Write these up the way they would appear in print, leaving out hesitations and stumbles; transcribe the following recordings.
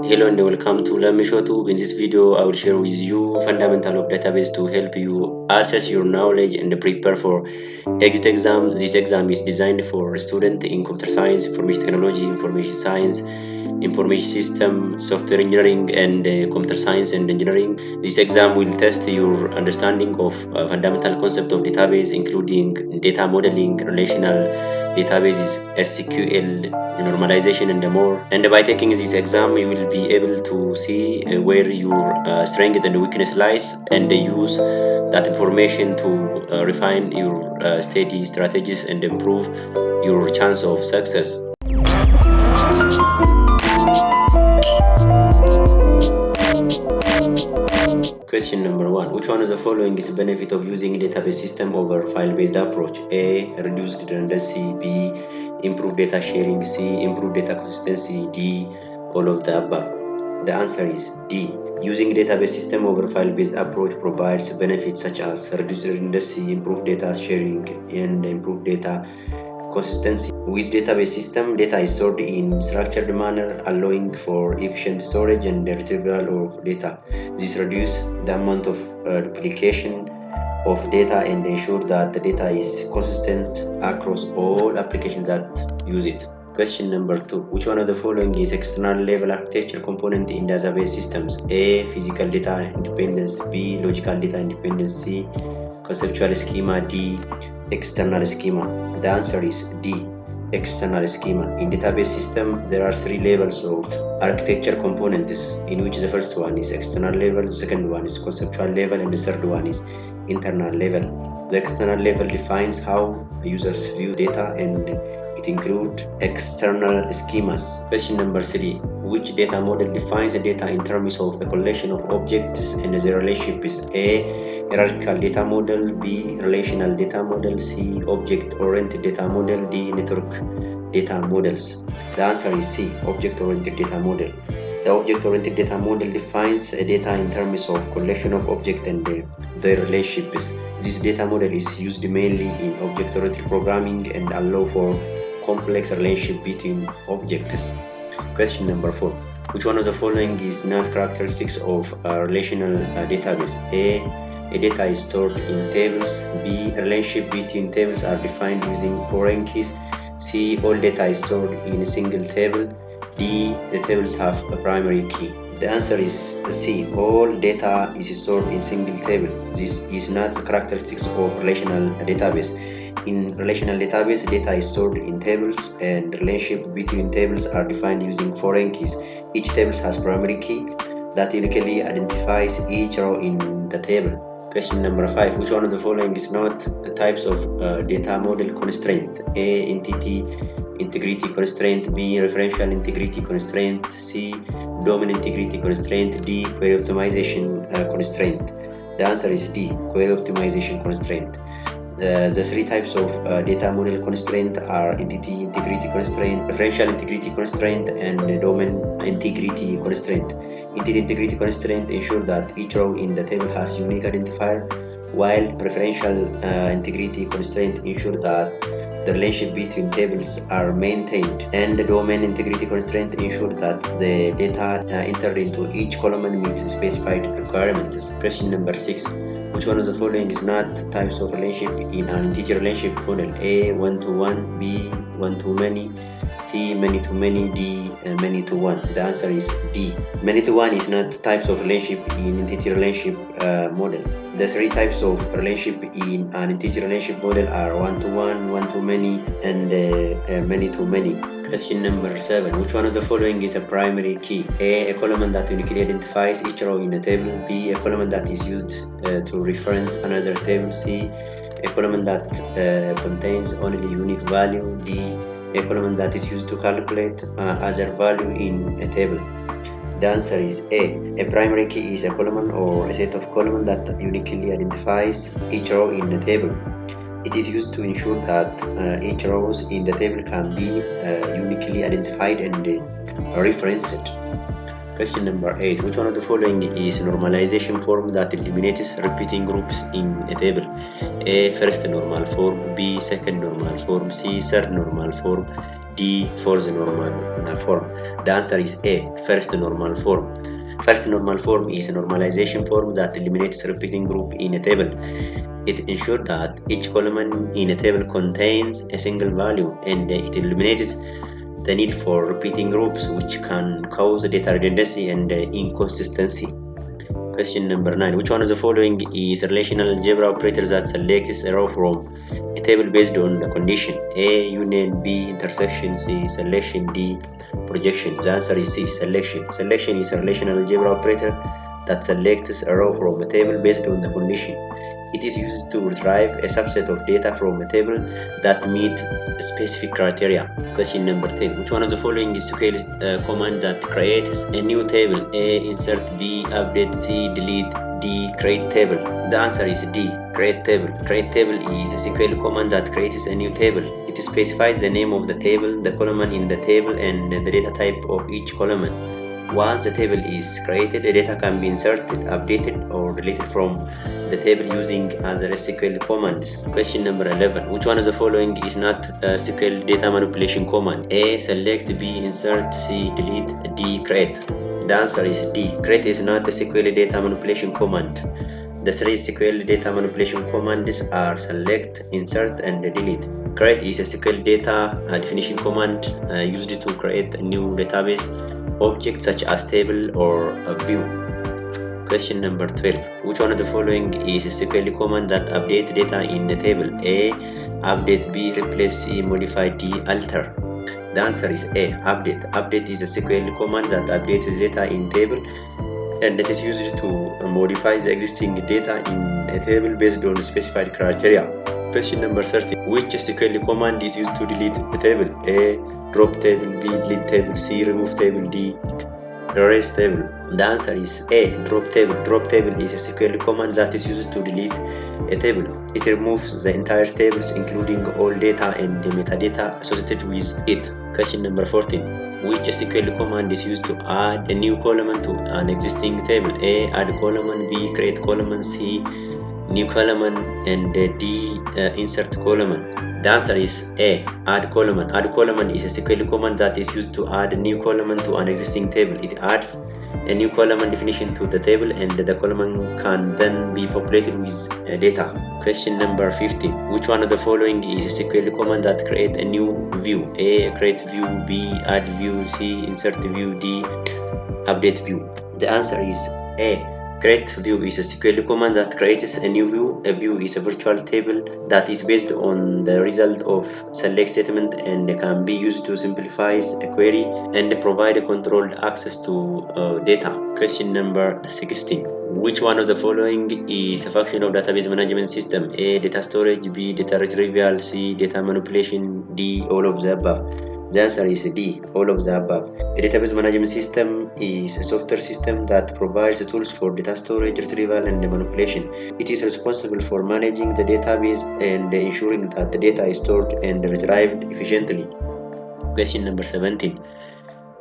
Hello and welcome to Lamishow Tube. In this video, I will share with you fundamental of database to help you assess your knowledge and prepare for exit exam. This exam is designed for students in computer science, information technology, information science, information system, software engineering, and computer science and engineering. This exam will test your understanding of fundamental concept of database, including data modeling, relational databases, SQL, normalization, and more. And by taking this exam, you will be able to see where your strength and weakness lies, and use that information to refine your study strategies and improve your chance of success. Question number 1. Which one of the following is the benefit of using database system over file-based approach? A. Reduced redundancy. B. Improved data sharing. C. Improved data consistency. D. All of the above. The answer is D. Using database system over file-based approach provides benefits such as reduced redundancy, improved data sharing, and improved data consistency. With database system, data is stored in structured manner, allowing for efficient storage and retrieval of data. This reduces the amount of duplication of data and ensure that the data is consistent across all applications that use it. Question number 2. Which one of the following is external level architecture component in database systems? A. Physical data independence. B. Logical data independence. C. Conceptual schema. D. External schema. The answer is D. External schema. In database system, there are 3 levels of architecture components, in which the first one is external level, the second one is conceptual level, and the third one is internal level. The external level defines how users view data, and it includes external schemas. Question number 3. Which data model defines the data in terms of a collection of objects and their relationships? A. Hierarchical data model. B. Relational data model. C. Object-oriented data model. D. Network data models. The answer is C. Object-oriented data model. The object-oriented data model defines a data in terms of collection of objects and their relationships. This data model is used mainly in object-oriented programming and allow for complex relationship between objects. Question number 4. Which one of the following is not characteristics of a relational database? A. Data is stored in tables. B. Relationship between tables are defined using foreign keys. C. All data is stored in a single table. D. The tables have a primary key. The answer is C. All data is stored in single table. This is not the characteristics of relational database. In relational database, data is stored in tables, and relationship between tables are defined using foreign keys. Each table has primary key that uniquely identifies each row in the table. Question number 5. Which one of the following is not the types of data model constraint? A. Entity integrity constraint. B. Referential integrity constraint. C. Domain integrity constraint. D. Query optimization constraint. The answer is D. Query optimization constraint. The 3 types of data model constraint are entity integrity constraint, referential integrity constraint, and domain integrity constraint. Entity integrity constraint ensure that each row in the table has unique identifier, while referential integrity constraint ensure that the relationship between tables are maintained, and the domain integrity constraint ensure that the data entered into each column meets specified requirements. Question number 6. Which one of the following is not types of relationship in an entity relationship model? A. One-to-one. B. One-to-many. C. Many-to-many. D. Many-to-one. The answer is D. Many-to-one is not types of relationship in entity relationship model. The 3 types of relationship in an entity relationship model are one-to-one, one-to-many, and many-to-many. Question number 7. Which one of the following is a primary key? A. A column that uniquely identifies each row in a table. B. A column that is used to reference another table. C. A column that contains only unique value. D. A column that is used to calculate other value in a table. The answer is A. A primary key is a column or a set of columns that uniquely identifies each row in the table. It is used to ensure that each rows in the table can be uniquely identified and referenced. Question number 8. Which one of the following is normalization form that eliminates repeating groups in a table? A. First normal form. B. Second normal form. C. Third normal form. D. Fourth normal form. The answer is A. First normal form. First normal form is a normalization form that eliminates repeating group in a table. It ensures that each column in a table contains a single value, and it eliminates the need for repeating groups, which can cause data redundancy and inconsistency. Question number 9. Which one of the following is a relational algebra operator that selects a row from a table based on the condition? A. Union. B. Intersection. C. Selection. D. Projection. The answer is C. Selection. Selection is a relational algebra operator that selects a row from a table based on the condition. It is used to retrieve a subset of data from a table that meet specific criteria. Question number 10. Which one of the following is SQL command that creates a new table? A. Insert. B. Update. C. Delete. D. Create table. The answer is D. Create table. Create table is a SQL command that creates a new table. It specifies the name of the table, the column in the table, and the data type of each column. Once the table is created, the data can be inserted, updated, or deleted from the table using other SQL commands. Question number 11. Which one of the following is not a SQL data manipulation command? A. Select. B. Insert. C. Delete. D. Create. The answer is D. Create is not a SQL data manipulation command. The three SQL data manipulation commands are select, insert, and delete. Create is a SQL data definition command used to create a new database object such as table or a view. Question number 12. Which one of the following is a SQL command that updates data in the table? A. Update. B. Replace. C. Modify. D. Alter. The answer is A. Update. Update is a SQL command that updates data in table, and it is used to modify the existing data in a table based on specified criteria. Question number 13. Which SQL command is used to delete a table? A. Drop table. B. Delete table. C. Remove table. D. Erase table. The answer is A. Drop table. Drop table is a SQL command that is used to delete a table. It removes the entire tables, including all data and the metadata associated with it. Question number 14. Which SQL command is used to add a new column to an existing table? A. Add column. B. Create column. C. New column, and D. Insert column. The answer is A. Add column. Add column is a SQL command that is used to add a new column to an existing table. It adds a new column definition to the table, and the column can then be populated with data. Question number 15. Which one of the following is a SQL command that creates a new view? A. Create view. B. Add view. C. Insert view. D. Update view. The answer is A. Create view is a SQL command that creates a new view. A view is a virtual table that is based on the result of select statement and can be used to simplify a query and provide a controlled access to data. Question number 16. Which one of the following is a function of database management system? A. Data storage. B. Data retrieval. C. Data manipulation. D. All of the above. The answer is D. All of the above. A database management system is a software system that provides tools for data storage, retrieval, and manipulation. It is responsible for managing the database and ensuring that the data is stored and retrieved efficiently. Question number 17.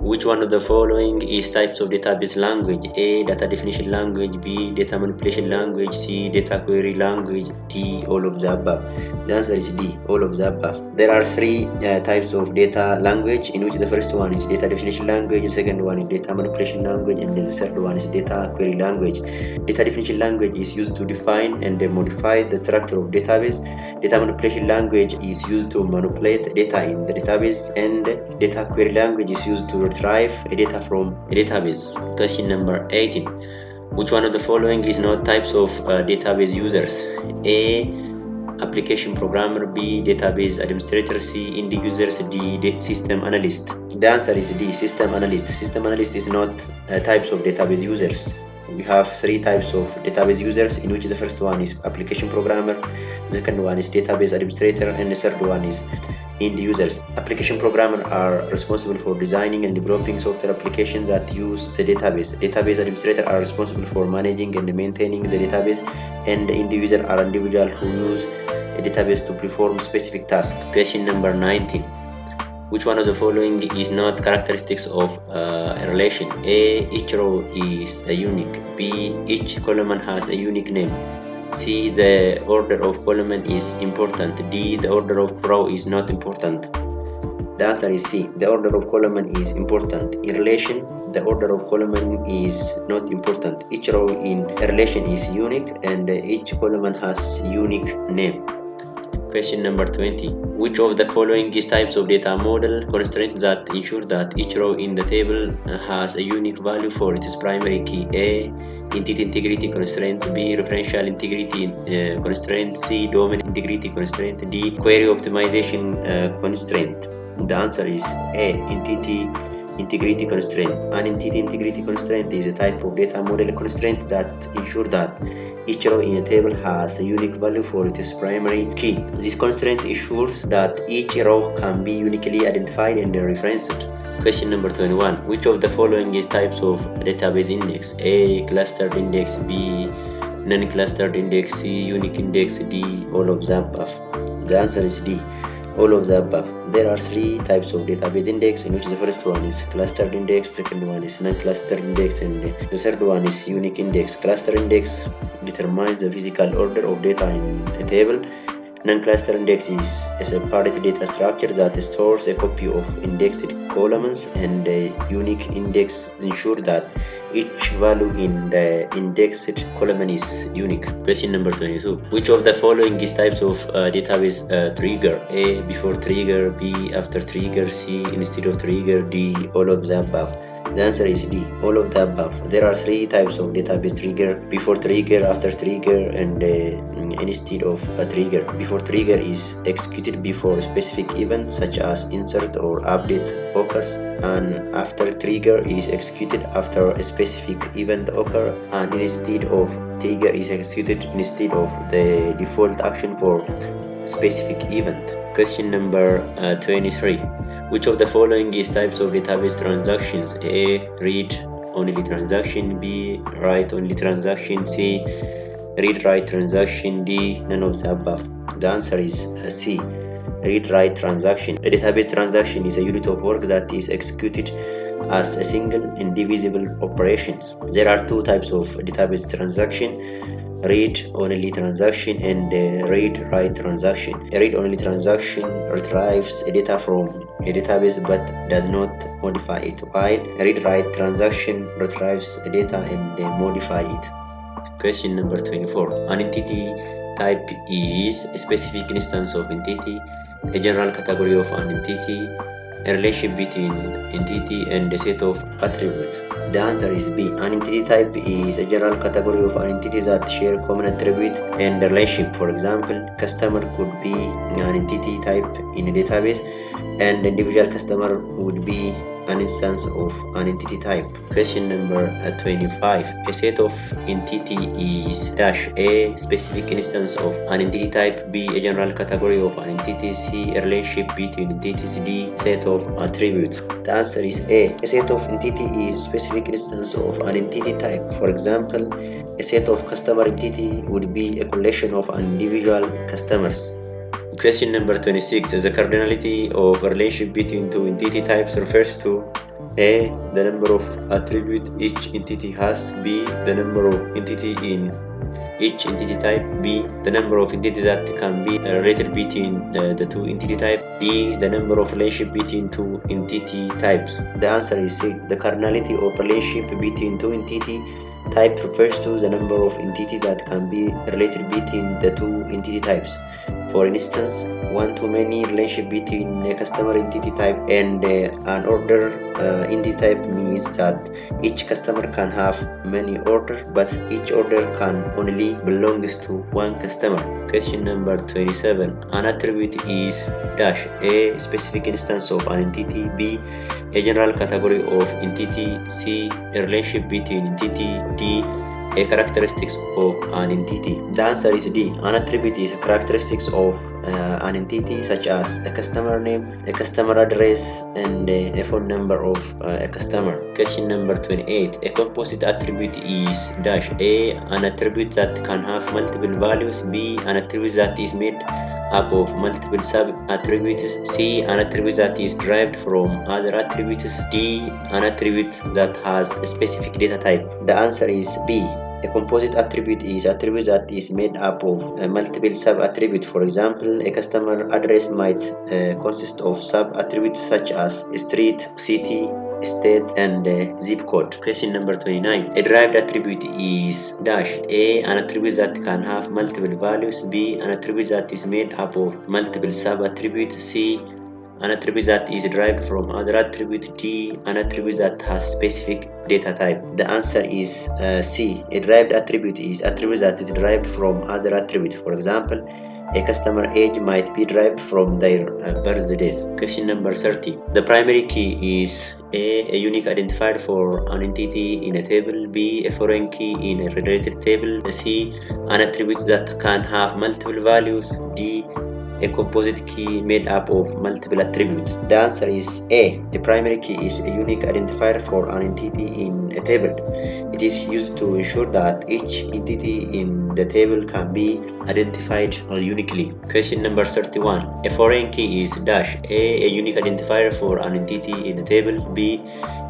Which one of the following is types of database language? A. Data definition language. B. Data manipulation language. C. Data query language. D. All of the above. The answer is D. All of the above. There are three types of data language, in which the first one is data definition language, the second one is data manipulation language, and the third one is data query language. Data definition language is used to define and modify the structure of database. Data manipulation language is used to manipulate data in the database, and data query language is used to retrieve data from a database. Question number 18. Which one of the following is not types of database users? A. Application programmer. B. Database administrator. C. End users. D. System analyst. The answer is D. System analyst. System analyst is not types of database users. We have three types of database users, in which the first one is application programmer, the second one is database administrator, and the third one is end users. Application programmers are responsible for designing and developing software applications that use the database. Database administrators are responsible for managing and maintaining the database, and the end users are individuals who use a database to perform specific tasks. Question number 19. Which one of the following is not characteristics of a relation? A. Each row is a unique. B. Each column has a unique name. C. The order of column is important. D. The order of row is not important. The answer is C. The order of column is important. In relation, the order of column is not important. Each row in a relation is unique and each column has unique name. Question number 20. Which of the following is types of data model constraints that ensure that each row in the table has a unique value for its primary key? A. Entity integrity constraint. B. Referential integrity constraint. C. Domain integrity constraint. D. Query optimization constraint. The answer is A. Entity integrity constraint. An entity integrity constraint is a type of data model constraint that ensure that each row in a table has a unique value for its primary key. This constraint ensures that each row can be uniquely identified and referenced. Question number 21. Which of the following is types of database index? A. Clustered index. B. Non-clustered index. C. Unique index. D. All of the above. The answer is D. All of the above. There are three types of database index, in which the first one is clustered index, second one is non-clustered index, and the third one is unique index. Cluster index determines the physical order of data in a table. Non-cluster index is a separate data structure that stores a copy of indexed columns, and the unique index ensures that each value in the indexed column is unique. Question number 22. Which of the following is types of database trigger? A. Before trigger. B. After trigger. C. Instead of trigger. D. All of the above. The answer is D. All of the above. There are three types of database trigger: before trigger, after trigger, and instead of a trigger. Before trigger is executed before specific events such as insert or update occurs, and after trigger is executed after a specific event occurs, and instead of trigger is executed instead of the default action for specific event. Question number 23. Which of the following is types of database transactions? A. Read only transaction. B. Write only transaction. C. Read write transaction. D. None of the above. The answer is C. Read write transaction. A database transaction is a unit of work that is executed as a single indivisible operation. There are two types of database transaction: read-only transaction and read-write transaction. A read-only transaction retrieves data from a database but does not modify it, while a read-write transaction retrieves data and modifies it. Question number 24. An entity type is a specific instance of entity, a general category of an entity, a relationship between entity, and a set of attributes. The answer is B. An entity type is a general category of an entity that share common attribute and relationship. For example, customer could be an entity type in a database, and individual customer would be an instance of an entity type. Question number 25. A set of entity is dash: A. Specific instance of an entity type. B. A general category of an entity. C. A relationship between entities. D. Set of attributes. The answer is A. A set of entity is specific instance of an entity type. For example, a set of customer entity would be a collection of individual customers. Question number 26. The cardinality of a relationship between two entity types refers to: A. The number of attributes each entity has. B. The number of entities in each entity type. B. The number of entities that can be related between the two entity types. D. The number of relationships between two entity types. The answer is C. The cardinality of relationship between two entity type refers to the number of entities that can be related between the two entity types. For instance, one-to-many relationship between a customer entity type and an order entity type means that each customer can have many orders, but each order can only belongs to one customer. Question number 27. An attribute is dash: A. Specific instance of an entity. B. A general category of entity. C. A relationship between entity. D. A characteristics of an entity. The answer is D. An attribute is a characteristics of an entity such as a customer name, a customer address, and a phone number of a customer. Question number 28. A composite attribute is dash A, an attribute that can have multiple values, B, an attribute that is made up of multiple sub-attributes, C, an attribute that is derived from other attributes, D, an attribute that has a specific data type. The answer is B. A composite attribute is an attribute that is made up of multiple sub-attributes. For example, a customer address might consist of sub-attributes such as street, city, state, and zip code. Question number 29. A derived attribute is dash A, an attribute that can have multiple values, B, an attribute that is made up of multiple sub-attributes, C, an attribute that is derived from other attribute, D, an attribute that has specific data type. The answer is C. A derived attribute is an attribute that is derived from other attribute. For example, a customer age might be derived from their birth date. Question number 30. The primary key is A, a unique identifier for an entity in a table, B, a foreign key in a related table, C, an attribute that can have multiple values, D, a composite key made up of multiple attributes. The answer is A. A primary key is a unique identifier for an entity in a table. It is used to ensure that each entity in the table can be identified uniquely. Question number 31. A foreign key is dash A, a unique identifier for an entity in a table, B,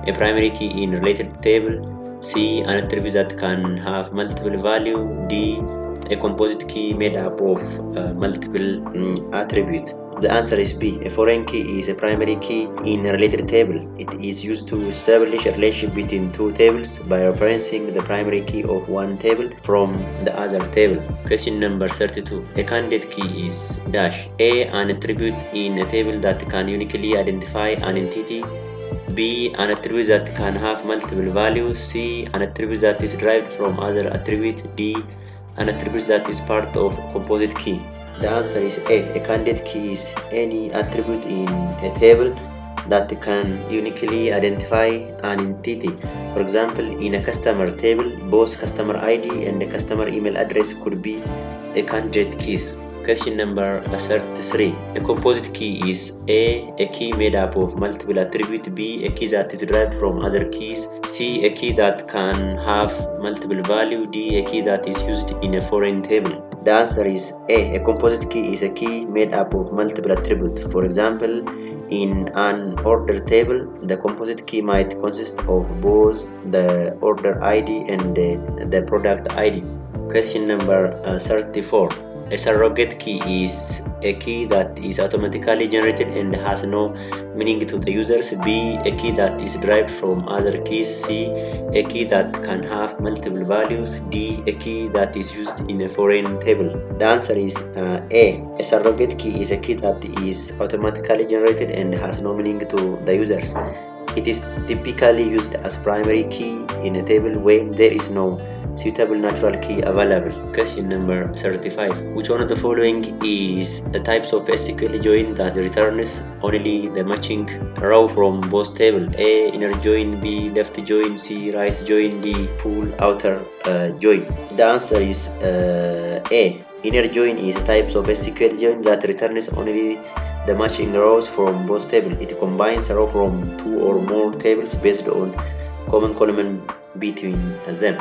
a primary key in a related table, C, an attribute that can have multiple value, D, a composite key made up of multiple attributes. The answer is B. A foreign key is a primary key in a related table. It is used to establish a relationship between two tables by referencing the primary key of one table from the other table. Question number 32. A candidate key is dash A, an attribute in a table that can uniquely identify an entity, B, an attribute that can have multiple values, C, an attribute that is derived from other attribute, D, an attribute that is part of a composite key. The answer is A. A candidate key is any attribute in a table that can uniquely identify an entity. For example, in a customer table, both customer ID and the customer email address could be a candidate keys. Question number 33. A composite key is A key made up of multiple attributes, B, a key that is derived from other keys, C, a key that can have multiple value, D, a key that is used in a foreign table. The answer is A. A composite key is a key made up of multiple attributes. For example, in an order table, the composite key might consist of both the order ID and the product ID. Question number 34. A surrogate key is a key that is automatically generated and has no meaning to the users. B, a key that is derived from other keys. C, a key that can have multiple values. D, a key that is used in a foreign table. The answer is A. A surrogate key is a key that is automatically generated and has no meaning to the users. It is typically used as primary key in a table when there is no suitable natural key available. Question number 35. Which one of the following is the types of SQL join that returns only the matching row from both tables? A, inner join, B, left join, C, right join, D, full outer join. The answer is A. Inner join is a type of SQL join that returns only the matching rows from both tables. It combines a row from two or more tables based on common column between them.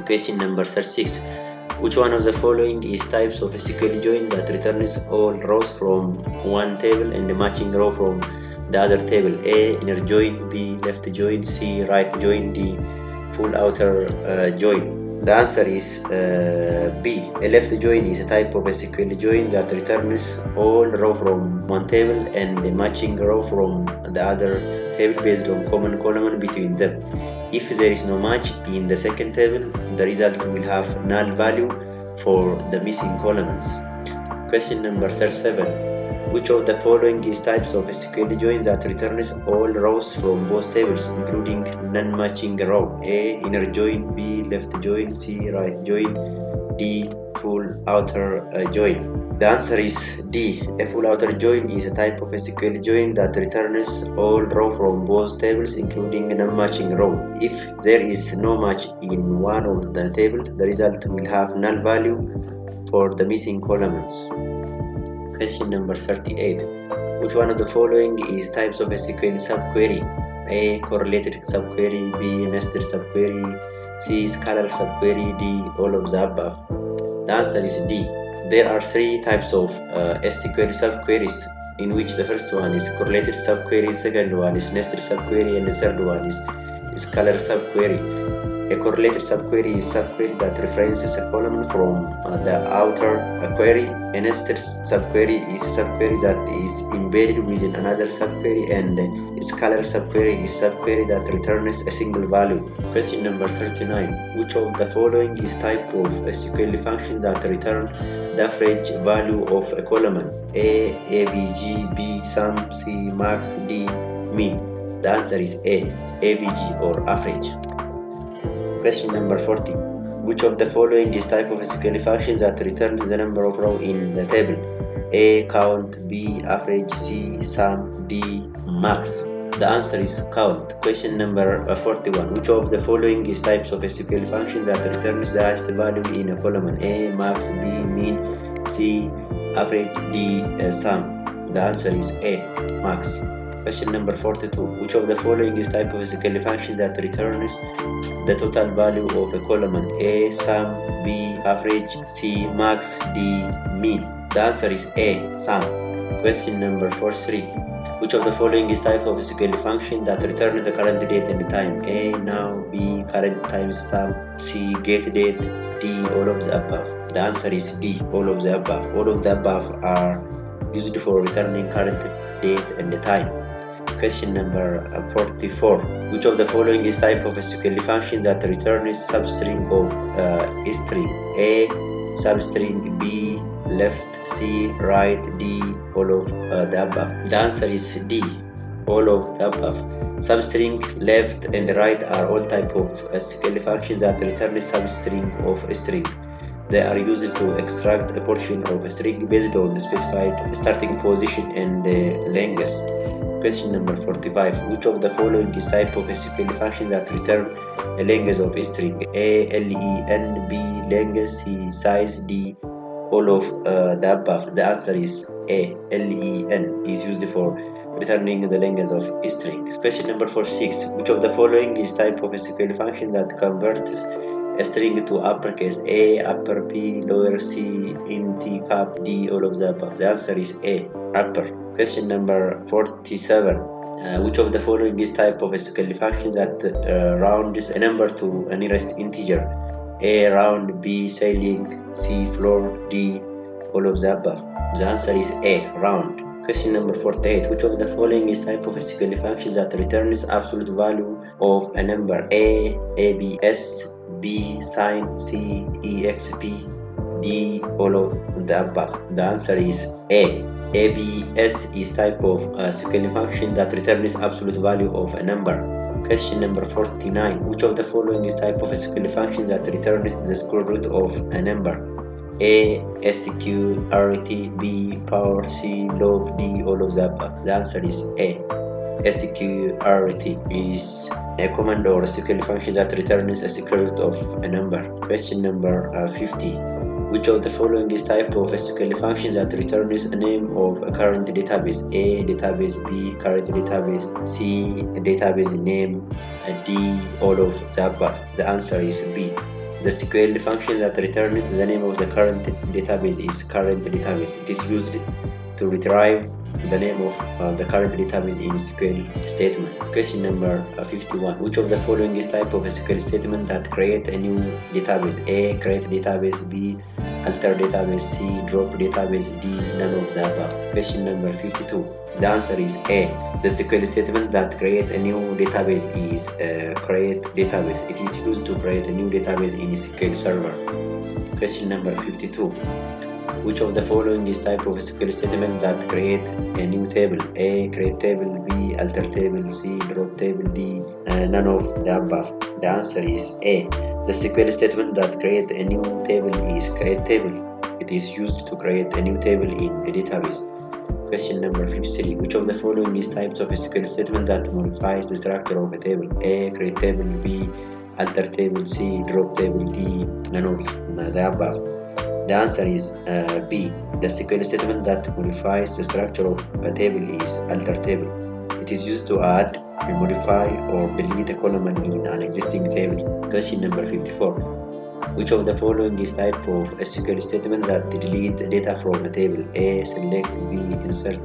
Question number 36. Which one of the following is types of SQL join that returns all rows from one table and the matching row from the other table? A, inner join, B, left join, C, right join, D, full outer join. The answer is B. A left join is a type of SQL join that returns all row from one table and the matching row from the other table based on common column between them. If there is no match in the second table, the result will have null value for the missing columns. Question number 37. Which of the following is types of SQL join that returns all rows from both tables, including non-matching row? A, inner join, B, left join, C, right join, D, full outer join. The answer is D. A full outer join is a type of SQL join that returns all rows from both tables, including a non-matching row. If there is no match in one of the tables, the result will have null value for the missing columns. Question number 38. Which one of the following is types of SQL subquery? A. Correlated subquery, B. Nested subquery, C. Scalar subquery, D. All of the above. The answer is D. There are three types of SQL subqueries, in which the first one is correlated subquery, second one is nested subquery, and the third one is scalar subquery. A correlated subquery is a subquery that references a column from the outer query. A nested subquery is a subquery that is embedded within another subquery, and a scalar subquery is a subquery that returns a single value. Question number 39. Which of the following is type of SQL function that return the average value of a column? A. AVG, B. Sum, C. Max, D. Mean. The answer is A. AVG or average. Question number 40. Which of the following is type of SQL function that returns the number of rows in the table? A. Count, B. Average, C. Sum, D. Max. The answer is count. Question number 41. Which of the following is types of SQL function that returns the highest value in a column? A. Max, B. Mean, C. Average, D. Sum. The answer is A. Max. Question number 42. Which of the following is type of SQL function that returns the total value of a column? A. Sum, B. Average, C. Max, D. Mean. The answer is A. Sum. Question number 43. Which of the following is type of SQL function that returns the current date and time? A. Now, B. Current timestamp, C. Get date, D. All of the above. The answer is D. All of the above. All of the above are used for returning current date and time. Question number 44. Which of the following is type of SQL function that returns substring of a string? A. Substring, B. Left, C. Right, D. All of the above. The answer is D. All of the above. Substring, left, and right are all type of SQL functions that return substring of a string. They are used to extract a portion of a string based on specified starting position and length. Question number 45. Which of the following is type of SQL function that return a length of a string? A. len, B. length, C. size, D. All of the above. The answer is A. len is used for returning the length of a string. Question number 46. Which of the following is type of SQL function that converts a string to uppercase? A. Upper, B. Lower, C. int, cap, D. All of the above. The answer is A. Upper. Question number 47. Which of the following is type of SQL function that rounds a number to a nearest integer? A. Round, B. Ceiling, C. Floor, D. All of the above. The answer is A. Round. Question number 48. Which of the following is type of SQL function that returns absolute value of a number? A. ABS, B. Sign, C. EXP, D. All of the above. The answer is A. ABS is type of SQL function that returns absolute value of a number. Question number 49. Which of the following is type of SQL function that returns the square root of a number? A. SQRT, B. Power, C. Log, D. All of the above. The answer is A. SQRT is a command or SQL function that returns a square root of a number. Question number 50. Which of the following is type of SQL function that returns a name of a current database? A. Database, B. Current database, C. Database name, D. All of the above. The answer is B. The SQL function that returns the name of the current database is current database. It is used to retrieve the name of the current database in SQL statement. Question number 51. Which of the following is type of SQL statement that create a new database? A. Create database, B. Alter database, C. Drop database, D. None of the above. Question number 52. The answer is A. The SQL statement that create a new database is create database. It is used to create a new database in SQL Server. Question number 52. Which of the following is type of SQL statement that create a new table? A. Create table, B. Alter table, C. Drop table, D. None of the above. The answer is A. The SQL statement that create a new table is create table. It is used to create a new table in a database. Question number 53. Which of the following is types of SQL statement that modifies the structure of a table? A. Create table, B. Alter table, C. Drop table, D. None of the above. The answer is B. The SQL statement that modifies the structure of a table is alter table. It is used to add, modify, or delete a column in an existing table. Question number 54. Which of the following is type of SQL statement that delete data from a table? A. Select. B. Insert.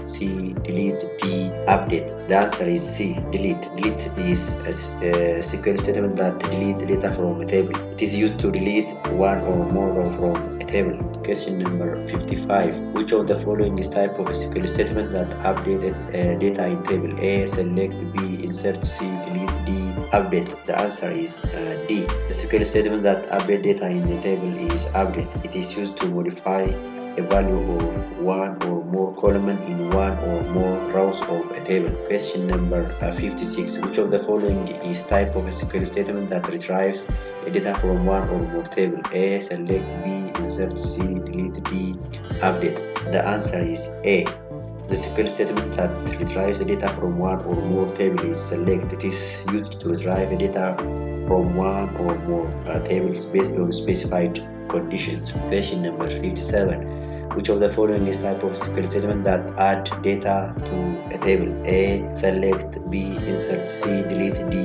C. Delete. D. Update. The answer is C. Delete. Delete is a SQL statement that delete data from a table. It is used to delete one or more row from a table. Question number 55. Which of the following is type of SQL statement that updated data in table? A. Select. B. Insert. C. Delete. D. Update. The answer is D. The SQL statement that update data in the table is update. It is used to modify a value of one or more column in one or more rows of a table. Question number 56. Which of the following is type of a SQL statement that retrieves data from one or more table? A. Select. B. Insert. C. Delete. D. Update. The answer is A. The SQL statement that retrieves data from one or more table is select. It is used to retrieve data from one or more tables based on specified conditions. Question number 57. Which of the following is type of SQL statement that add data to a table? A. Select. B. Insert. C. Delete. D.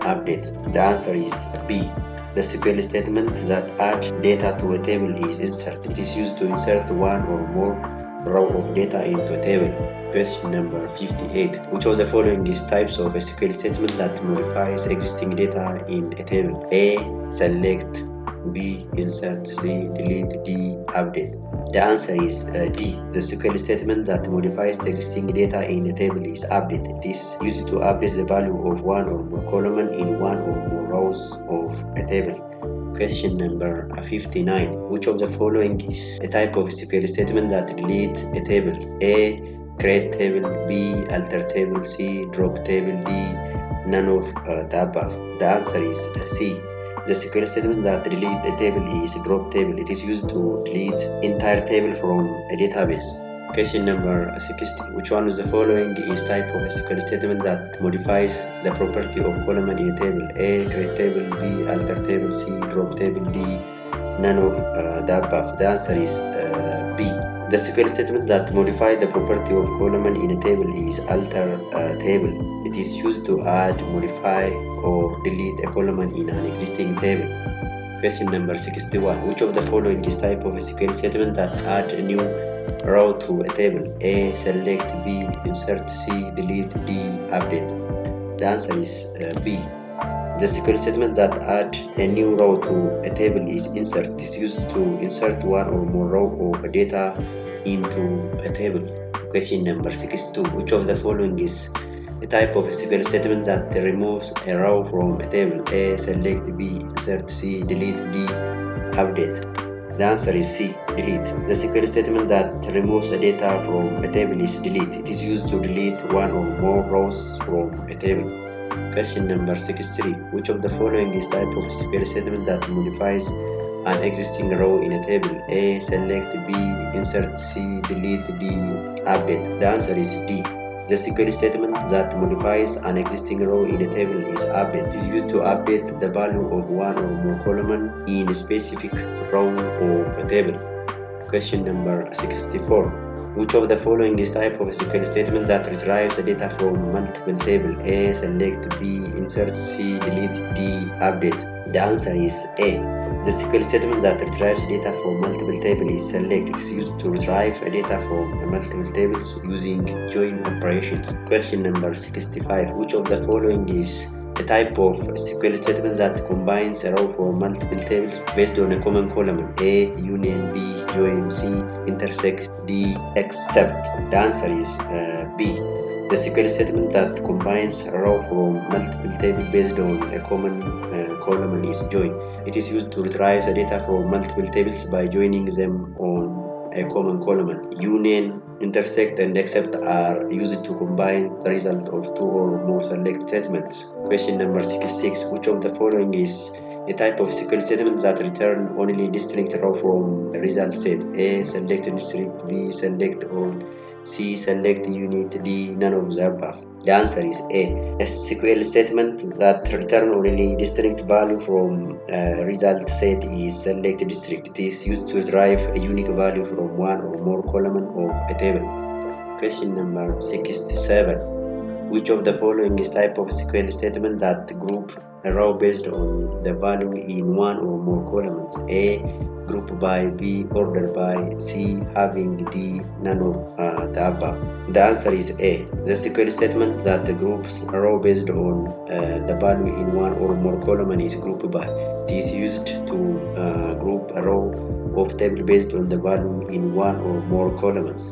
Update. The answer is B. The SQL statement that adds data to a table is insert. It is used to insert one or more row of data into a table. Question number 58. Which of the following is types of a SQL statement that modifies existing data in a table? A. Select. B. Insert. C. Delete. D. Update. The answer is D. The SQL statement that modifies the existing data in a table is update. It is used to update the value of one or more column in one or more rows of a table. Question number 59. Which of the following is a type of SQL statement that delete a table? A. Create table. B. Alter table. C. Drop table. D. None of the above. The answer is C. The SQL statement that delete a table is drop table. It is used to delete entire table from a database. Question number 60. Which one of the following is type of a SQL statement that modifies the property of column in a table? A. Create table. B. Alter table. C. Drop table. D. None of the above. The answer is B. The SQL statement that modifies the property of column in a table is alter table. It is used to add, modify, or delete a column in an existing table. Question number 61. Which of the following is type of a SQL statement that add a new row to a table? A. Select. B. Insert. C. Delete. D. Update. The answer is B. The SQL statement that add a new row to a table is insert. It is used to insert one or more row of data into a table. Question number 62. Which of the following is a type of a SQL statement that removes a row from a table? A. Select. B. Insert. C. Delete. D. Update. The answer is C. Delete. The SQL statement that removes the data from a table is delete. It is used to delete one or more rows from a table. Question number 63. Which of the following is type of SQL statement that modifies an existing row in a table? A. Select. B. Insert. C. Delete. D. Update. The answer is D. The SQL statement that modifies an existing row in a table is update. It is used to update the value of one or more column in a specific row of a table. Question number 64. Which of the following is type of SQL statement that retrieves the data from multiple tables? A. Select. B. Insert. C. Delete. D. Update. The answer is A. The SQL statement that retrieves data from multiple tables is select. It is used to retrieve data from multiple tables using join operations. Question number 65. Which of the following is a type of SQL statement that combines a row from multiple tables based on a common column? A. Union. B. Join. C. Intersect. D. Except. The answer is B. The SQL statement that combines a row from multiple tables based on a common column is join. It is used to retrieve the data from multiple tables by joining them on a common column. Union, intersect, and except are used to combine the result of two or more select statements. Question number 66. Which of the following is a type of SQL statement that return only distinct row from a result set? A. Select district. B. Select all. C. Select unit. D. None of the above. The answer is A. A SQL statement that return only distinct value from result set is select district. It is used to derive a unique value from one or more column of a table. Question number 67. Which of the following is type of SQL statement that group a row based on the value in one or more columns? A. Group by. B. Order by. C. Having. D. None of the above. The answer is A. The SQL statement that groups a row based on the value in one or more column is group by. It is used to group a row of table based on the value in one or more columns.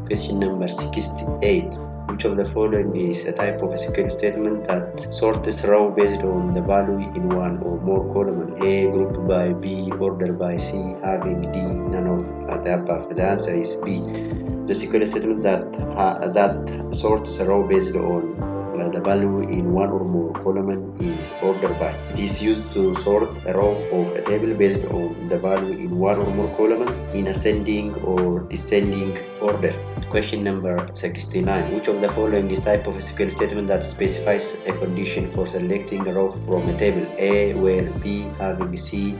Question number 68. Which of the following is a type of SQL statement that sorts row based on the value in one or more column? A. Group by. B. Order by. C. Having. D. None of the above. The answer is B. The SQL statement that sorts a row based on the value in one or more column is order by. It is used to sort a row of a table based on the value in one or more columns in ascending or descending order. Question number 69. Which of the following is type of SQL statement that specifies a condition for selecting a row from a table? A. Where. B. Having. C.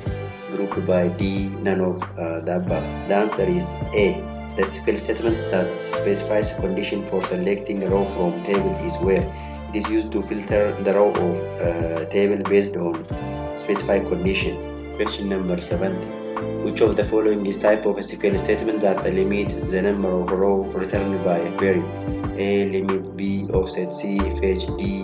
Group by. D. None of the above. The answer is A. The SQL statement that specifies a condition for selecting a row from table is where. It is used to filter the row of a table based on specified condition. Question number 70. Which of the following is type of SQL statement that limit the number of rows returned by a query? A. Limit. B. Offset. C. Fetch. D.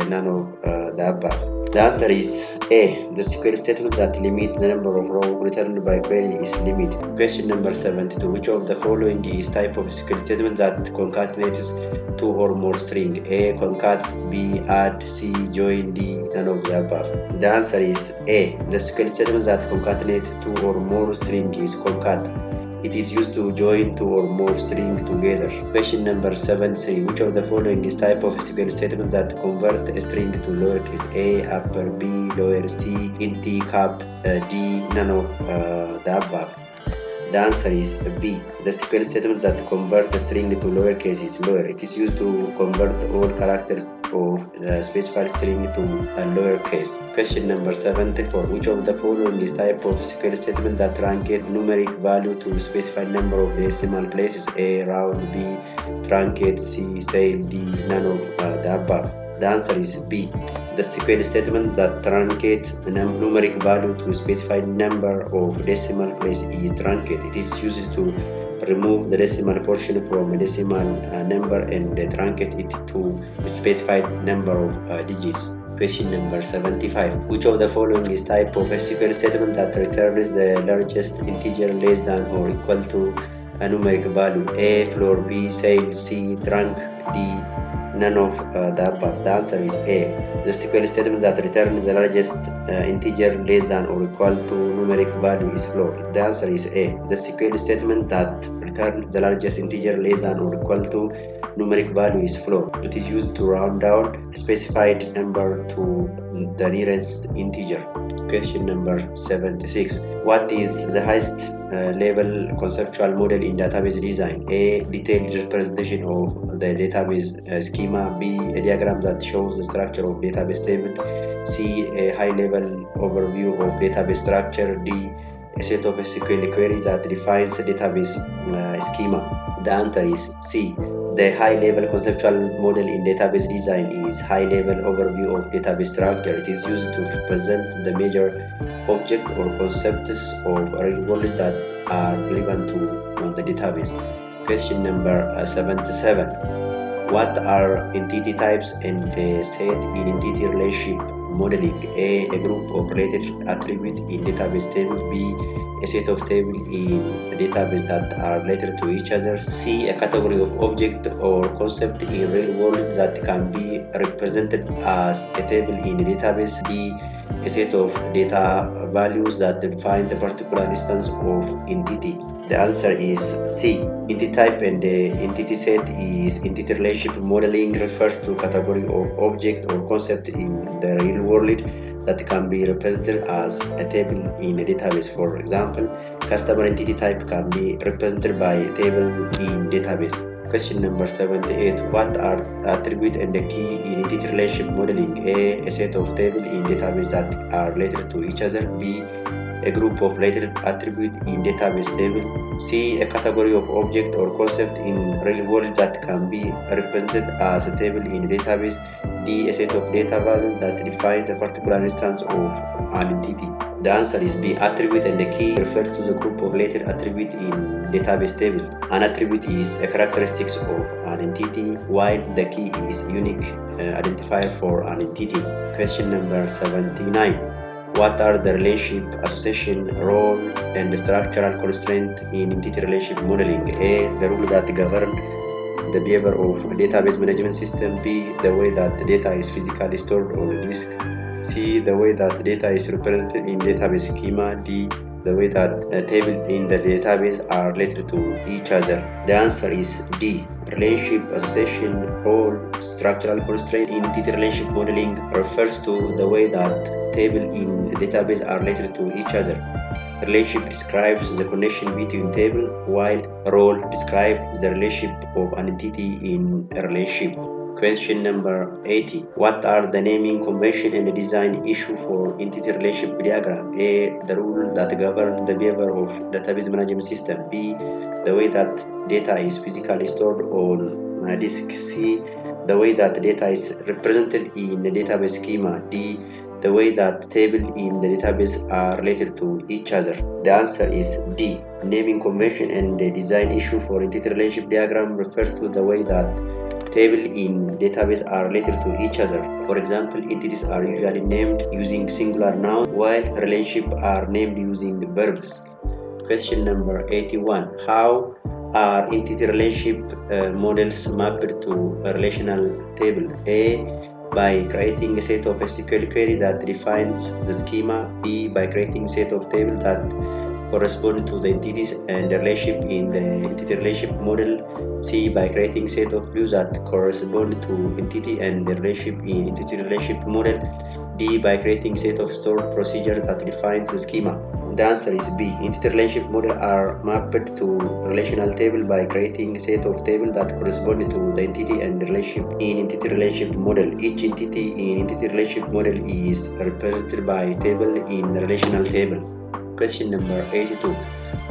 None of the above. The answer is A. The SQL statement that limit the number of rows returned by query is limit. Question number 72. Which of the following is type of SQL statement that concatenates two or more string? A. Concat. B. Add. C. Join. D. None of the above. The answer is A. The SQL statement that concatenate two or more string is concat. It is used to join two or more strings together. Question number 73. Which of the following is type of SQL statement that convert a string to lowercase? A. Upper. B. Lower. C. Int. Cap. D. None of the above. The answer is B. The SQL statement that convert a string to lowercase is lower. It is used to convert all characters of the specified string to a lowercase. Question number 74. Which of the following is type of SQL statement that truncate numeric value to specified number of decimal places? A. Round. B. Truncate. C. Cell. D. None of the above. The answer is B. The SQL statement that truncate the numeric value to specified number of decimal places is truncate. It is used to remove the decimal portion from a decimal number and truncate it to a specified number of digits. Question number 75. Which of the following is type of SQL statement that returns the largest integer less than or equal to a numeric value? A. Floor. B. Cell. C. Trunc. D. None of the above. The answer is A. The SQL statement that returns the largest integer less than or equal to numeric value is floor. The answer is A. The SQL statement that returns the largest integer less than or equal to numeric value is floor. It is used to round down a specified number to the nearest integer. Question number 76. What is the highest level conceptual model in database design? A. Detailed representation of the database schema. B. A diagram that shows the structure of database table. C. A high-level overview of database structure. D. A set of SQL queries that defines the database schema. The answer is C. The high-level conceptual model in database design is high-level overview of database structure. It is used to represent the major objects or concepts of real world that are relevant to the database. Question number 77. What are entity types and set in entity relationship modeling? A group of related attributes in database table. B. A set of tables in a database that are related to each other. C. A category of object or concept in real world that can be represented as a table in a database. D. A set of data values that define a particular instance of entity. The answer is C. Entity type and entity set is entity relationship modeling refers to category of object or concept in the real world that can be represented as a table in a database. For example, customer entity type can be represented by a table in database. Question number 78. What are attribute and the key in entity relationship modeling? A set of tables in database that are related to each other. B, a group of related attributes in database table. C, a category of object or concept in real world that can be represented as a table in a database. D, a set of data values that define a particular instance of an entity. The answer is B. Attribute and the key refers to the group of related attributes in database table. An attribute is a characteristic of an entity, while the key is a unique identifier for an entity. Question number 79. What are the relationship, association, role, and structural constraints in entity relationship modeling? A, the rules that govern the behavior of a database management system. B, the way that the data is physically stored on disk. C, the way that data is represented in database schema. D, the way that tables in the database are related to each other. The answer is D. Relationship, association, role, structural constraint in entity relationship modeling refers to the way that tables in the database are related to each other. Relationship describes the connection between table, while role describes the relationship of an entity in a relationship. Question number 80. What are the naming convention and the design issue for entity relationship diagram? A, the rule that govern the behavior of database management system. B, the way that data is physically stored on a disk. C, the way that data is represented in the database schema. D, the way that tables in the database are related to each other. The answer is D. Naming convention and the design issue for entity relationship diagram refers to the way that tables in database are related to each other. For example, entities are usually named using singular nouns, while relationships are named using verbs. Question number 81. How are entity relationship models mapped to a relational table? A, by creating a set of SQL queries that defines the schema. B, by creating a set of tables that correspond to the entities and the relationship in the entity relationship model. C, by creating a set of views that correspond to entity and the relationship in entity relationship model. D, by creating a set of stored procedures that defines the schema. The answer is B. Entity relationship models are mapped to relational table by creating a set of tables that correspond to the entity and the relationship in entity relationship model. Each entity in entity relationship model is represented by a table in the relational table. Question number 82.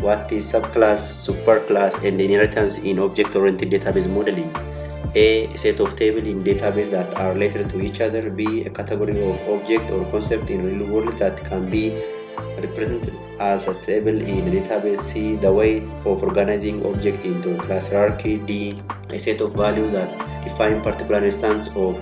What is subclass, superclass, and inheritance in object-oriented database modeling? A, set of tables in database that are related to each other. B, a category of object or concept in real world that can be represented as a table in a database. C, the way of organizing object into a class hierarchy. D, a set of values that define particular instance of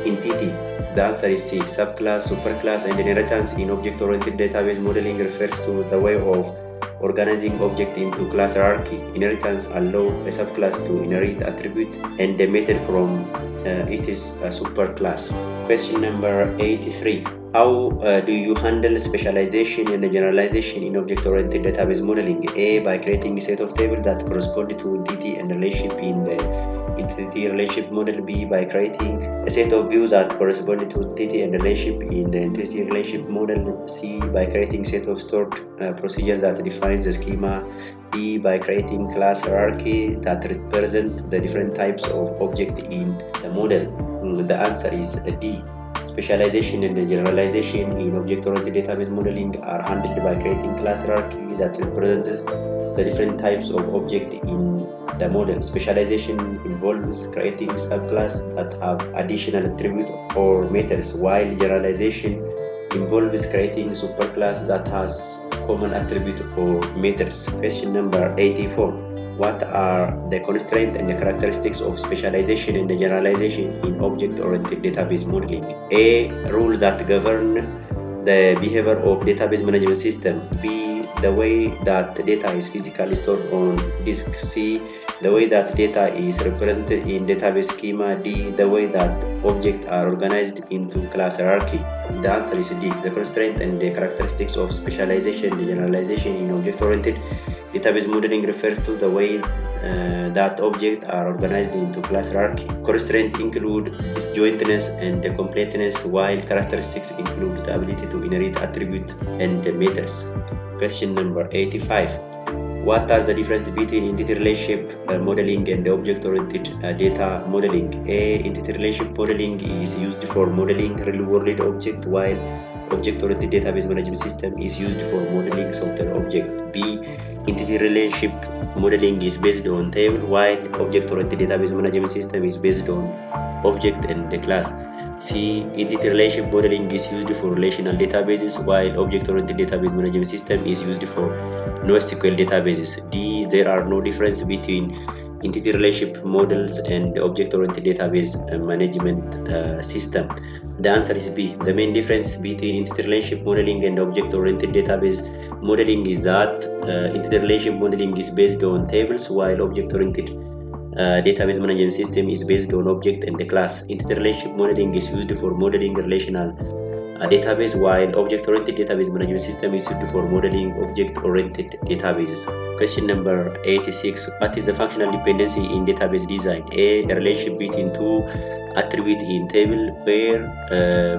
entity. The answer is C. Subclass, superclass, and inheritance in object-oriented database modeling refers to the way of organizing object into class hierarchy. Inheritance allows a subclass to inherit attribute and the method from it is a superclass. Question number 83. How do you handle specialization and generalization in object-oriented database modeling? A, by creating a set of tables that correspond to entity and relationship in the entity relationship model. B, by creating a set of views that correspond to entity and relationship in the entity relationship model. C, by creating a set of stored procedures that defines the schema. D, by creating class hierarchy that represent the different types of object in the model. The answer is D. Specialization and generalization in object-oriented database modeling are handled by creating class hierarchy that represents the different types of object in the model. Specialization involves creating subclasses that have additional attributes or methods, while generalization involves creating superclass that has common attribute or methods. Question number 84. What are the constraints and the characteristics of specialization and the generalization in object-oriented database modeling? A, rules that govern the behavior of database management system. B, the way that data is physically stored on disk. C, the way that data is represented in database schema. D, the way that objects are organized into class hierarchy. The answer is D. The constraint and the characteristics of specialization and generalization in object-oriented database modeling refers to the way that objects are organized into class hierarchy. Constraints include disjointness and completeness, while characteristics include the ability to inherit attributes and methods. Question number 85. What are the difference between entity relationship modeling and object-oriented data modeling? A. Entity relationship modeling is used for modeling real-world object, while object-oriented database management system is used for modeling software object. B. Entity relationship modeling is based on table, while object-oriented database management system is based on object and the class. C. Entity relationship modeling is used for relational databases, while object-oriented database management system is used for NoSQL databases. D. There are no difference between entity relationship models and object-oriented database management system. The answer is B. The main difference between entity relationship modeling and object-oriented database modeling is that entity relationship modeling is based on tables, while object-oriented database management system is based on object and the class. Entity relationship modeling is used for modeling relational database, while object-oriented database management system is used for modeling object-oriented databases. Question number 86. What is the functional dependency in database design? A. A relationship between two attributes in table where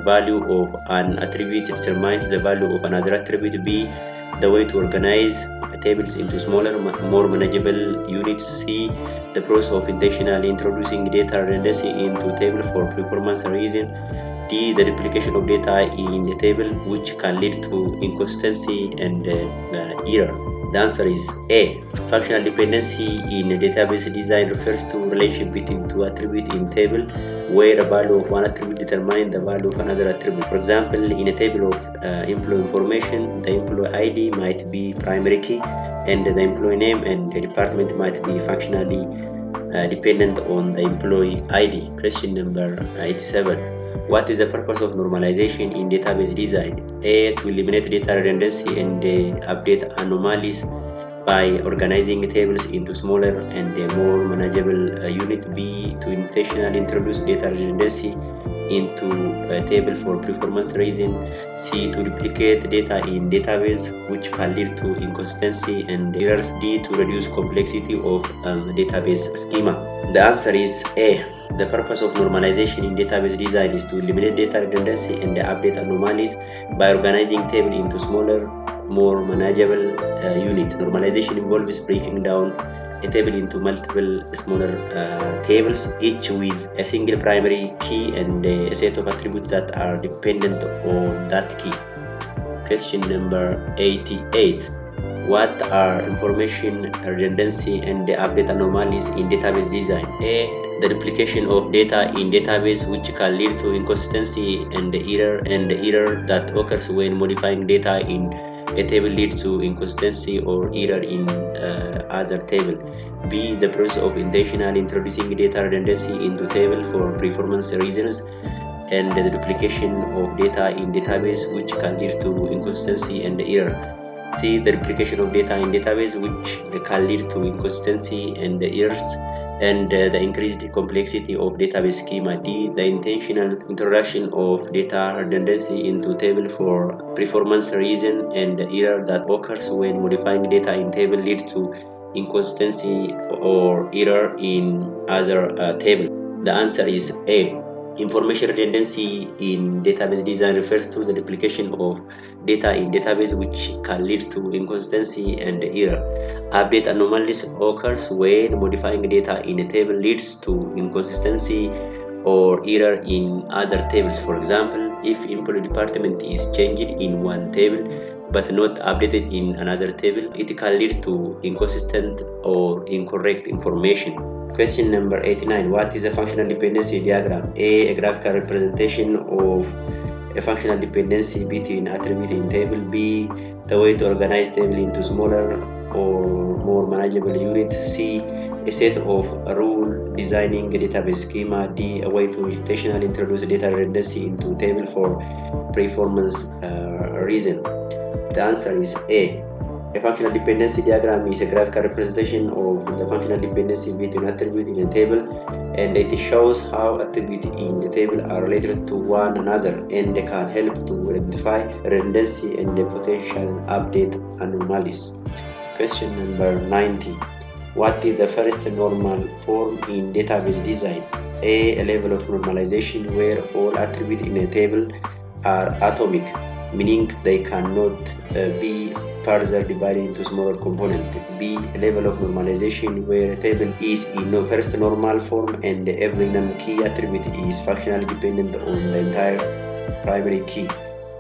value of an attribute determines the value of another attribute. B. The way to organize tables into smaller, more manageable units. C. The process of intentionally introducing data redundancy into table for performance reasons. D. The duplication of data in the table, which can lead to inconsistency and error. The answer is A. Functional dependency in database design refers to relationship between two attributes in table where a value of one attribute determines the value of another attribute. For example, in a table of employee information, the employee ID might be primary key, and the employee name and the department might be functionally dependent on the employee ID. Question number 87. What is the purpose of normalization in database design? A. To eliminate data redundancy and update anomalies by organizing tables into smaller and more manageable units. B. To intentionally introduce data redundancy into a table for performance reasons. C. To duplicate data in database, which can lead to inconsistency and errors. D. To reduce complexity of database schema. The answer is A. The purpose of normalization in database design is to eliminate data redundancy and update anomalies by organizing tables into smaller, more manageable units. Normalization involves breaking down a table into multiple smaller tables, each with a single primary key and a set of attributes that are dependent on that key. Question number 88. What are information redundancy and update anomalies in database design? A. The duplication of data in database, which can lead to inconsistency and error that occurs when modifying data in a table leads to inconsistency or error in other table. B. The process of intentionally introducing data redundancy into table for performance reasons and the duplication of data in database, which can lead to inconsistency and error. C. The duplication of data in database, which can lead to inconsistency and errors and the increased complexity of database schema. D. The intentional introduction of data redundancy into table for performance reason and error that occurs when modifying data in table leads to inconsistency or error in other table. The answer is A. Information redundancy in database design refers to the duplication of data in database, which can lead to inconsistency and error. Update anomalies occurs when modifying data in a table leads to inconsistency or error in other tables. For example, if employee department is changed in one table but not updated in another table, it can lead to inconsistent or incorrect information. Question number 89. What is a functional dependency diagram? A graphical representation of a functional dependency between attributes in table. B. The way to organize table into smaller or more manageable units. C. A set of rules designing a database schema. D. A way to intentionally introduce data redundancy into table for performance reason. The answer is A. A functional dependency diagram is a graphical representation of the functional dependency between attributes in a table, and it shows how attributes in the table are related to one another and can help to identify redundancy and the potential update anomalies. Question number 90. What is the first normal form in database design? A level of normalization where all attributes in a table are atomic. meaning they cannot be further divided into smaller components. B. A level of normalization where a table is in first normal form and every non-key attribute is functionally dependent on the entire primary key.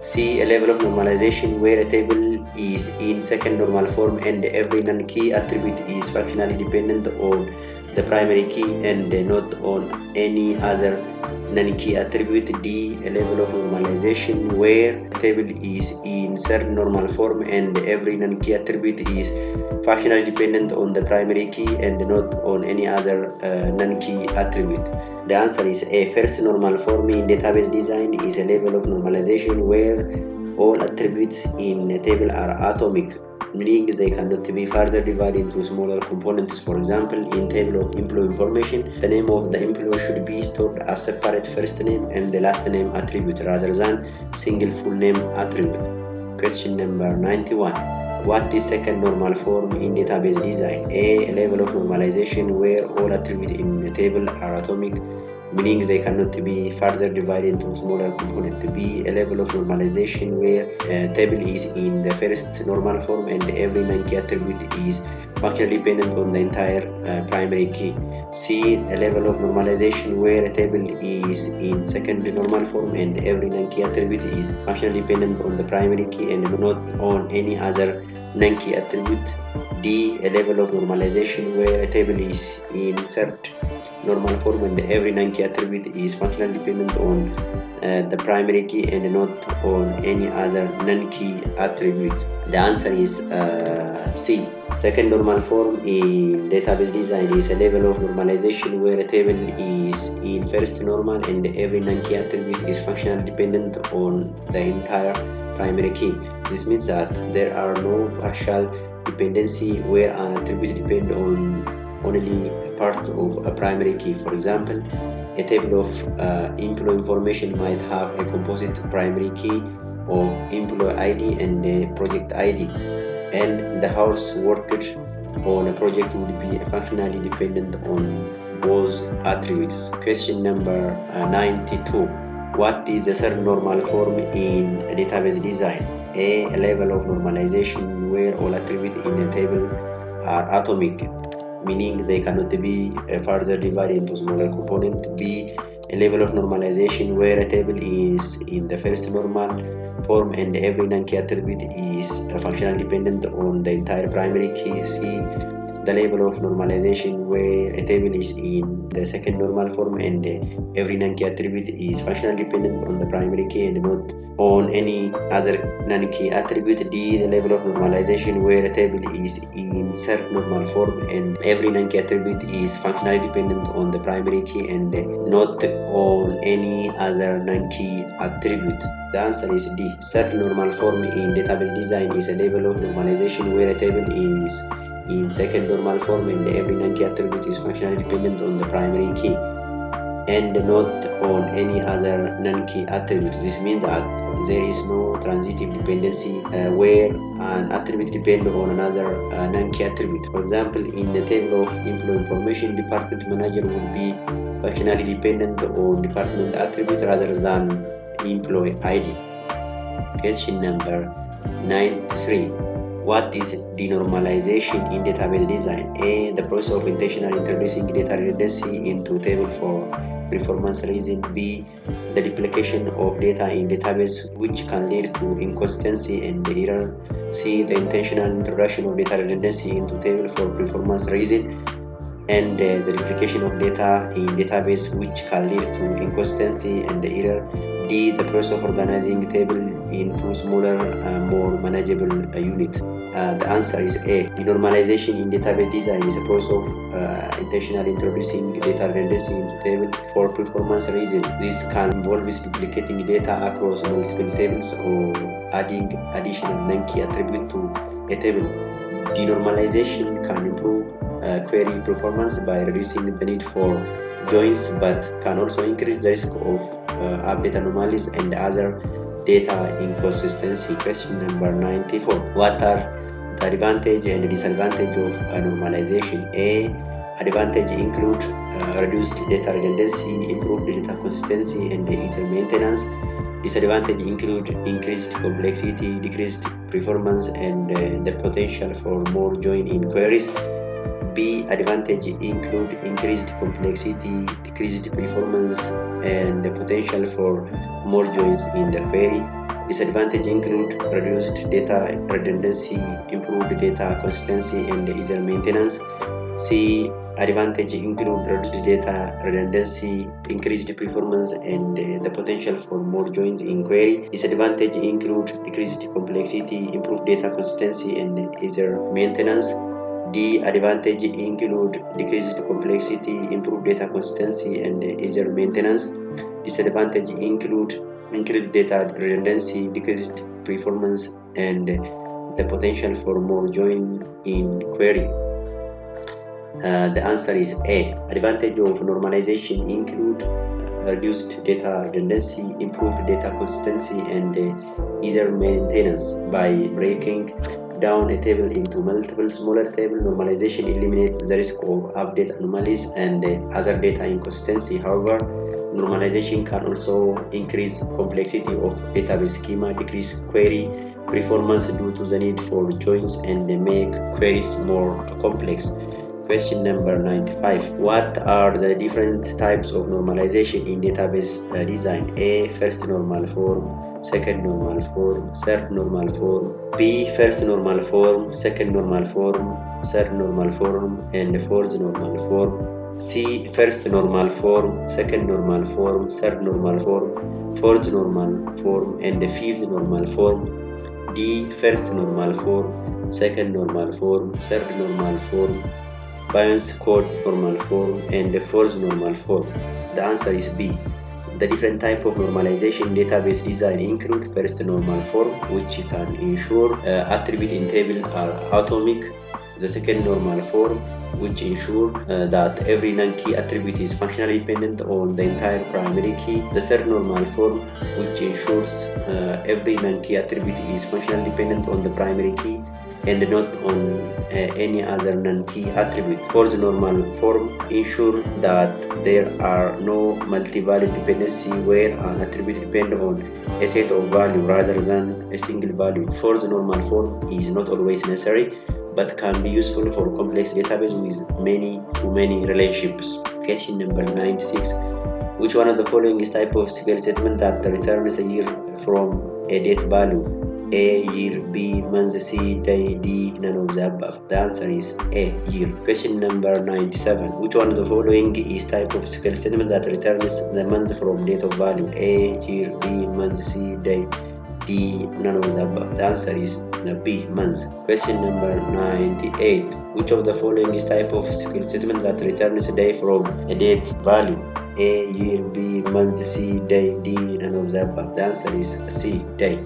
C. A level of normalization where a table is in second normal form and every non-key attribute is functionally dependent on the primary key and not on any other non-key attribute. D. A level of normalization where a table is in third normal form and every non-key attribute is functionally dependent on the primary key and not on any other non-key attribute. The answer is A. First normal form in database design is a level of normalization where all attributes in a table are atomic, meaning they cannot be further divided into smaller components. For example, in table of employee information, the name of the employee should be stored as separate first name and the last name attribute rather than single full name attribute. Question number 91. What is second normal form in database design? A. A level of normalization where all attributes in a table are atomic, meaning they cannot be further divided into smaller components. B. A level of normalization where a table is in the first normal form and every non-key attribute is functionally dependent on the entire primary key. C. A level of normalization where a table is in second normal form and every non-key attribute is functionally dependent on the primary key and not on any other non-key attribute. D. A level of normalization where a table is in third normal form and every non-key attribute is functionally dependent on the primary key and not on any other non-key attribute. The answer is C. Second normal form in database design is a level of normalization where a table is in first normal and every non-key attribute is functionally dependent on the entire primary key. This means that there are no partial dependency where an attribute depends on only part of a primary key. For example, a table of employee information might have a composite primary key of employee ID and a project ID, and the hours worked on a project would be functionally dependent on both attributes. Question number 92. What is the third normal form in database design? A. A level of normalization where all attributes in a table are atomic, meaning they cannot be further divided into smaller components. B. A level of normalization where a table is in the first normal form and every non-key attribute is functionally dependent on the entire primary key. C. The level of normalization where a table is in the second normal form and every non-key attribute is functionally dependent on the primary key and not on any other non-key attribute. D. The level of normalization where a table is in third normal form and every non-key attribute is functionally dependent on the primary key and not on any other non-key attribute. The answer is D. Third normal form in database design is a level of normalization where a table is in second normal form and every non-key attribute is functionally dependent on the primary key and not on any other non-key attribute. This means that there is no transitive dependency where an attribute depends on another non-key attribute. For example, in the table of employee information, department manager will be functionally dependent on department attribute rather than employee ID. Question number 93. What is denormalization in database design? A. The process of intentionally introducing data redundancy into a table for performance reasons. B. The duplication of data in database which can lead to inconsistency and error. C. The intentional introduction of data redundancy into a table for performance reasons and the duplication of data in database which can lead to inconsistency and error. D. The process of organizing a table into smaller, more manageable units. The answer is A. Denormalization in database design is a process of intentionally introducing data redundancy into table for performance reasons. This can involve duplicating data across multiple tables or adding additional non-key attribute to a table. Denormalization can improve query performance by reducing the need for joins, but can also increase the risk of update anomalies and other data inconsistency. Question number 94. What are the advantage and disadvantage of normalization? A. Advantage include reduced data redundancy, improved data consistency, and easier maintenance. Disadvantages include increased complexity, decreased performance, and the potential for more join-in queries. B. Advantage include increased complexity, decreased performance, and the potential for more joins in the query. Disadvantage include reduced data redundancy, improved data consistency, and easier maintenance. C. Advantage include reduced data redundancy, increased performance, and the potential for more joins in query. Disadvantage include decreased complexity, improved data consistency, and easier maintenance. D. Advantage include decreased complexity, improved data consistency, and easier maintenance. Disadvantage include increased data redundancy, decreased performance, and the potential for more join in query. The answer is A. Advantage of normalization include reduced data redundancy, improved data consistency, and easier maintenance. By breaking down a table into multiple smaller tables, normalization eliminates the risk of update anomalies and other data inconsistency. However, normalization can also increase complexity of database schema, decrease query performance due to the need for joins, and make queries more complex. Question number 95. What are the different types of normalization in database design? A. First normal form, second normal form, third normal form. B. First normal form, second normal form, third normal form, and fourth normal form. C. First normal form, second normal form, third normal form, fourth normal form, and fifth normal form. D. First normal form, second normal form, third normal form, Bayes code normal form, and the fourth normal form. The answer is B. The different type of normalization database design include first normal form, which can ensure attribute in table are atomic. The second normal form, which ensure that every non-key attribute is functionally dependent on the entire primary key. The third normal form, which ensures every non-key attribute is functionally dependent on the primary key and not on any other non-key attribute. Fourth normal form ensure that there are no multi-value dependency where an attribute depends on a set of value rather than a single value. Fourth normal form is not always necessary but can be useful for complex database with many relationships. Question number 96. Which one of the following is type of SQL statement that returns a year from a date value? A. Year. B. Month. C. Day. D. None of the above. The answer is A. Year. Question number 97. Which one of the following is type of SQL statement that returns the month from date of value? A. Year. B. Month. C. Day. D. None of the above. The answer is B. Month. Question number 98. Which of the following is type of SQL statement that returns a day from a date value? A. Year. B. Month. C. Day. D. None of the above. The answer is C. Day.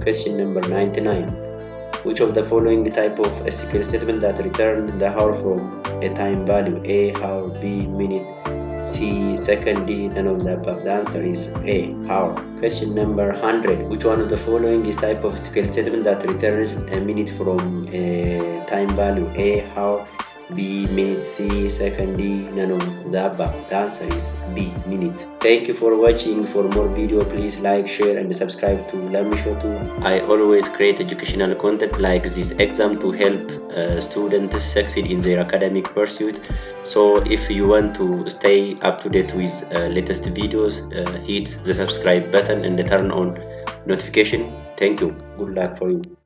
Question number 99. Which of the following type of SQL statement that return the hour from a time value? A. Hour. B. Minute. C. Second. D. None of the above. The answer is A. Hour. Question number 100. Which one of the following is type of SQL statement that returns a minute from a time value? A. Hour. B. Minute. C. Second. D. None of the above. The answer is B. Minute. Thank you for watching. For more video, please like, share, and subscribe to Lamishow Tube. I always create educational content like this exam to help students succeed in their academic pursuit. So if you want to stay up to date with latest videos, hit the subscribe button and turn on notification. Thank you. Good luck for you.